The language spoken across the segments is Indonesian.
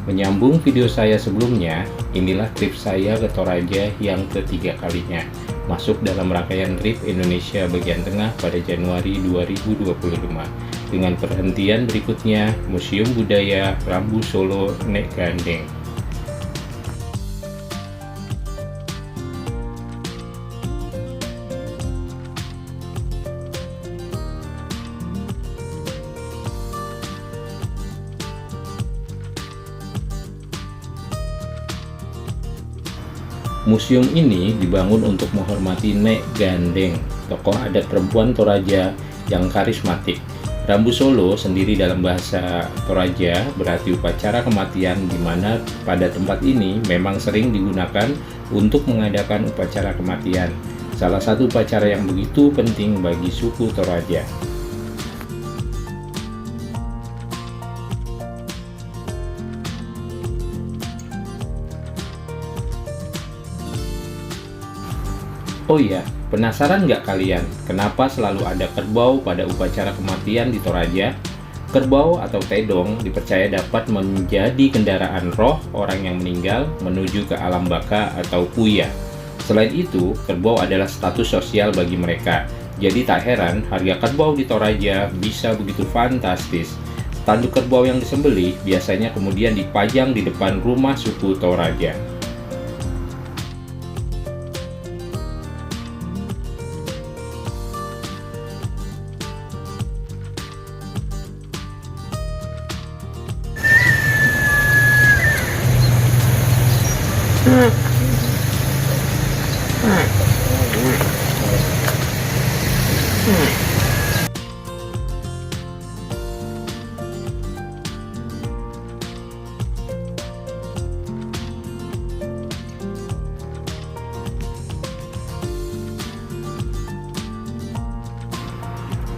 Menyambung video saya sebelumnya, inilah trip saya ke Toraja yang ketiga kalinya, masuk dalam rangkaian trip Indonesia bagian tengah pada Januari 2025. Dengan perhentian berikutnya, Museum Budaya Rambu Solo Nek Gandeng. Museum ini dibangun untuk menghormati Nek Gandeng, tokoh adat perempuan Toraja yang karismatik. Rambu Solo sendiri dalam bahasa Toraja berarti upacara kematian, di mana pada tempat ini memang sering digunakan untuk mengadakan upacara kematian. Salah satu upacara yang begitu penting bagi suku Toraja. Oh iya, penasaran nggak kalian kenapa selalu ada kerbau pada upacara kematian di Toraja? Kerbau atau tedong dipercaya dapat menjadi kendaraan roh orang yang meninggal menuju ke alam baka atau puya. Selain itu, kerbau adalah status sosial bagi mereka. Jadi tak heran harga kerbau di Toraja bisa begitu fantastis. Tanduk kerbau yang disembelih biasanya kemudian dipajang di depan rumah suku Toraja.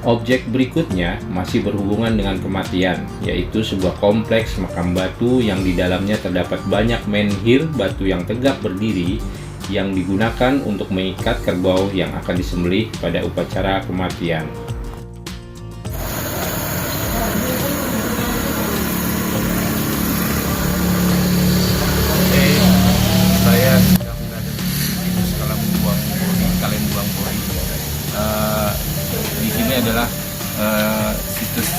Objek berikutnya masih berhubungan dengan kematian, yaitu sebuah kompleks makam batu yang di dalamnya terdapat banyak menhir batu yang tegak berdiri yang digunakan untuk mengikat kerbau yang akan disembelih pada upacara kematian. Saya sedang berada di Museum Buang Bori, Kalen Buang Bori. Di sini adalah situs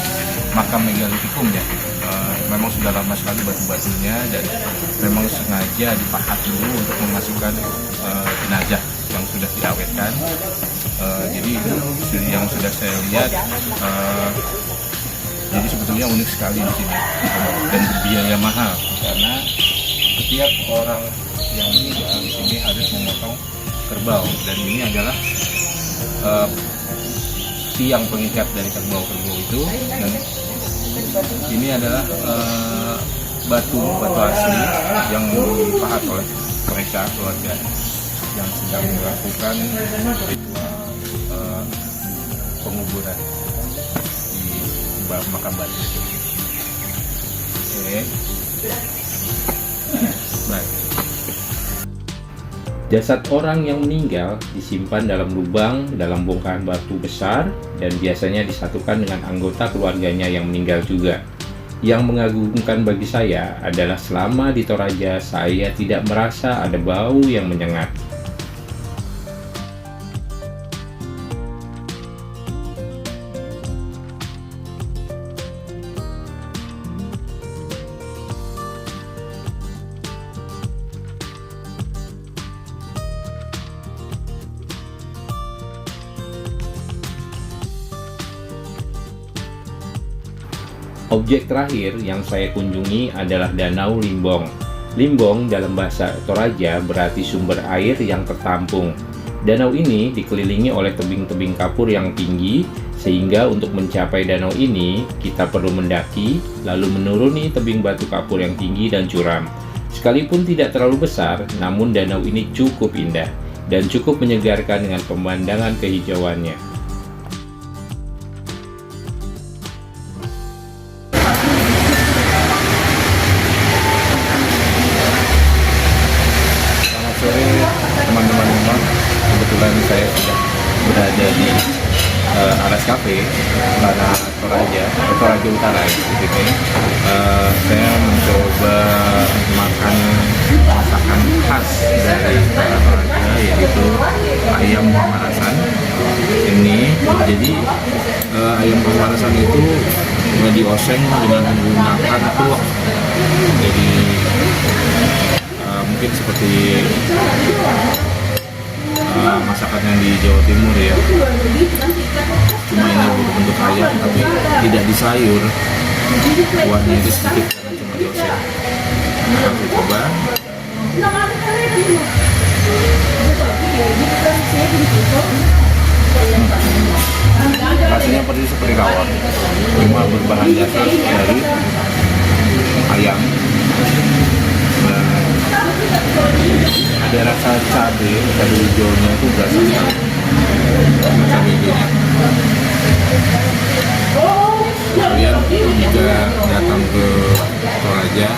makam megalitikum ya. Memang sudah lama sekali batu-batunya dan memang sengaja dipahat dulu untuk memasukkan jenazah yang sudah diawetkan. Jadi yang sudah saya lihat, jadi sebetulnya unik sekali di sini dan berbiaya mahal karena setiap orang yang meninggal di sini harus memotong kerbau, dan ini adalah tiang pengikat dari kerbau-kerbau itu, dan ini adalah batu asli yang dipahat oleh mereka, keluarga yang sedang melakukan ritual penguburan di makam batu. Oke. Baik. Jasad orang yang meninggal disimpan dalam lubang dalam bongkahan batu besar dan biasanya disatukan dengan anggota keluarganya yang meninggal juga. Yang mengagumkan bagi saya adalah selama di Toraja saya tidak merasa ada bau yang menyengat. Objek terakhir yang saya kunjungi adalah Danau Limbong. Limbong dalam bahasa Toraja berarti sumber air yang tertampung. Danau ini dikelilingi oleh tebing-tebing kapur yang tinggi, sehingga untuk mencapai danau ini kita perlu mendaki, lalu menuruni tebing batu kapur yang tinggi dan curam. Sekalipun tidak terlalu besar, namun danau ini cukup indah dan cukup menyegarkan dengan pemandangan kehijauannya. Teman-teman, memang kebetulan saya sudah berada di Alas Cafe, Toraja Utara di sini. Saya mencoba Jadi ayam pemanasan itu dioseng dengan menggunakan tuak. Jadi mungkin seperti masakan yang di Jawa Timur ya. Cuma ini berbentuk ayam tapi tidak disayur. Kuahnya itu sedikit karena cuma dioseng. Nah, aku coba. Rasanya persis seperti rawon, cuma berbahan dasar dari ayam. Ada rasa cabai hijaunya itu berasa sekali, cabai hijaunya. Kalian jika datang ke Toraja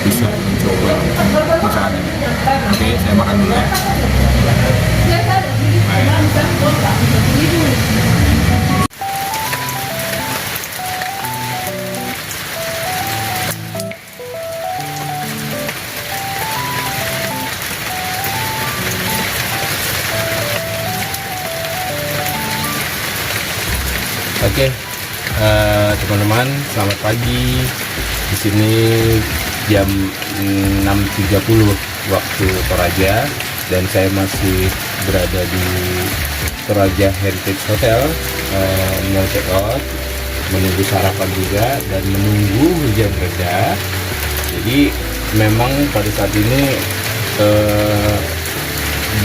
bisa mencoba masakan ini. Oke, saya makan dulu ya. Oke, teman-teman, selamat pagi. Di sini jam 6.30 waktu Toraja dan saya masih berada di Toraja Heritage Hotel, mau check out, menunggu sarapan juga dan menunggu hujan reda. Jadi memang pada saat ini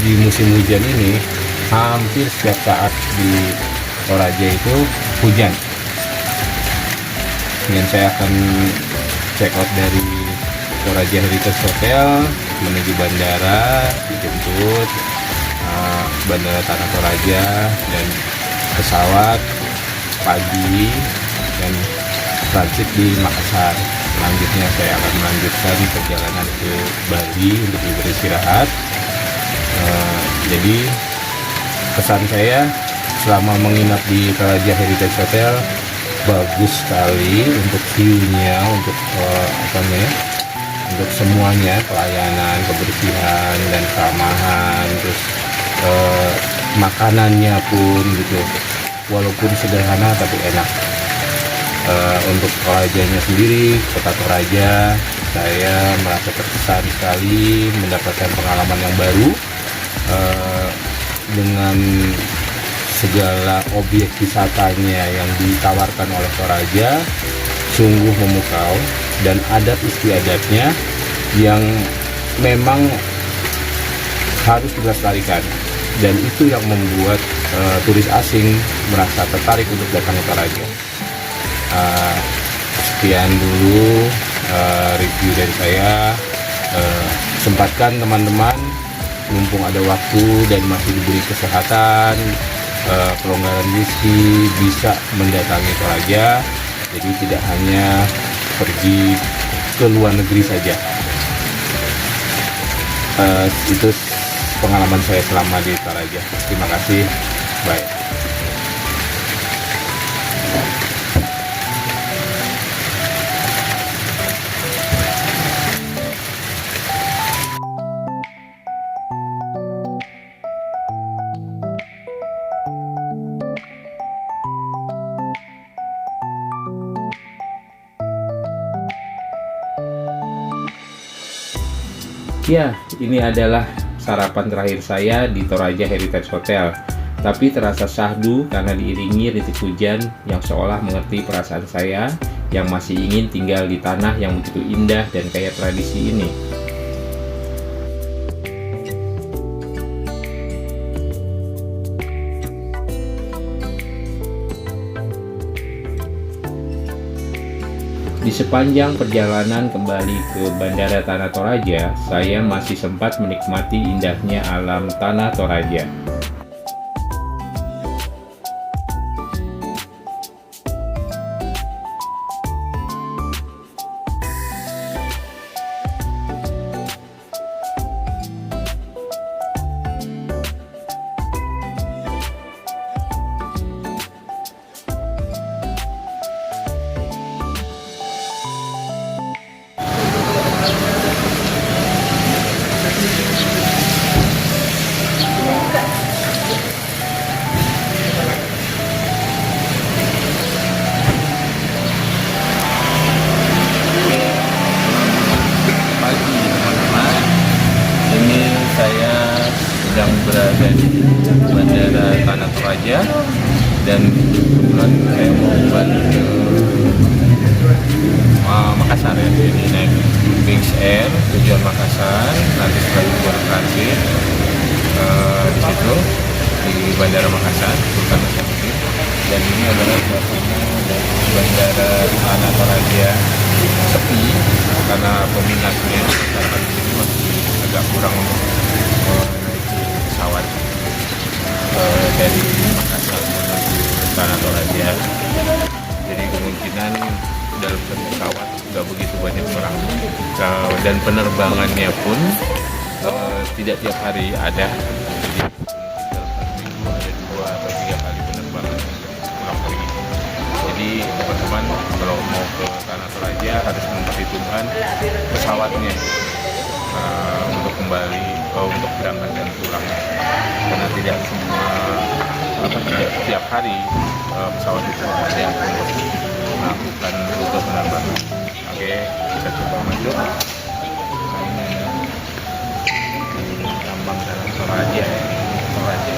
di musim hujan ini hampir setiap saat di Toraja itu hujan. Dan saya akan check out dari Toraja Heritage Hotel menuju bandara, dijemput Bandara Tanah Toraja dan pesawat pagi dan transit di Makassar. Selanjutnya saya akan melanjutkan perjalanan ke Bali untuk beristirahat. Jadi kesan saya selama menginap di Toraja Heritage Hotel, bagus sekali untuk view-nya, untuk untuk semuanya, pelayanan, kebersihan dan keamahan, terus makanannya pun gitu, walaupun sederhana tapi enak. Untuk Torajanya sendiri, kota Toraja, saya merasa terkesan sekali, mendapatkan pengalaman yang baru dengan segala objek wisatanya yang ditawarkan oleh Toraja, sungguh memukau, dan adat istiadatnya yang memang harus dilestarikan, dan itu yang membuat turis asing merasa tertarik untuk datang ke Toraja. Sekian dulu review dari saya. Sempatkan teman-teman, mumpung ada waktu dan masih diberi kesehatan, kelonggaran rezeki, bisa mendatangi Toraja. Jadi tidak hanya pergi ke luar negeri saja. Itu pengalaman saya selama di Toraja. Terima kasih. Bye. Ya, ini adalah sarapan terakhir saya di Toraja Heritage Hotel. Tapi terasa syahdu karena diiringi rintik hujan yang seolah mengerti perasaan saya yang masih ingin tinggal di tanah yang begitu indah dan kaya tradisi ini. Di sepanjang perjalanan kembali ke Bandara Tanah Toraja, saya masih sempat menikmati indahnya alam Tanah Toraja. berada di Bandara Tanah Toraja, dan kebetulan saya mau balik ke Makassar ya, jadi naik Wings Air tujuan Makassar, nanti setelah itu baru transit di situ di Bandara Makassar Sultan Hasanuddin. Dan ini adalah suasana dari Bandara Tanah Toraja, sepi karena peminatnya masyarakat di sini masih agak kurang untuk menaiki pesawat dari Makassar menuju Tanah Toraja. Jadi kemungkinan dalam satu pesawat nggak begitu banyak orang, dan penerbangannya pun tidak tiap hari ada. Jadi dalam satu minggu ada 2 atau 3 kali penerbangan pulang pergi. Jadi teman-teman kalau mau ke Tanah Toraja harus memperhitungkan pesawatnya untuk kembali untuk berangkat dan pulang, karena tidak setiap hari pesawat itu ada untuk melakukan rute penerbangan. Oke, kita coba masuk. Nah, ini lambang Tanah Toraja ya. Toraja.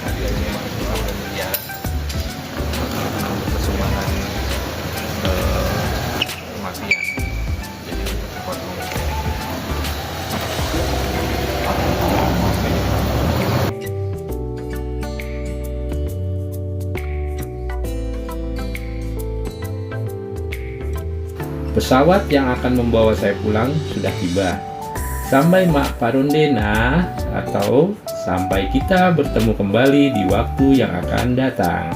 Hadiahnya ada miliar untuk persembahan kematian. Jadi potong. Pesawat yang akan membawa saya pulang sudah tiba. Sampai Mak Parundena, atau sampai kita bertemu kembali di waktu yang akan datang.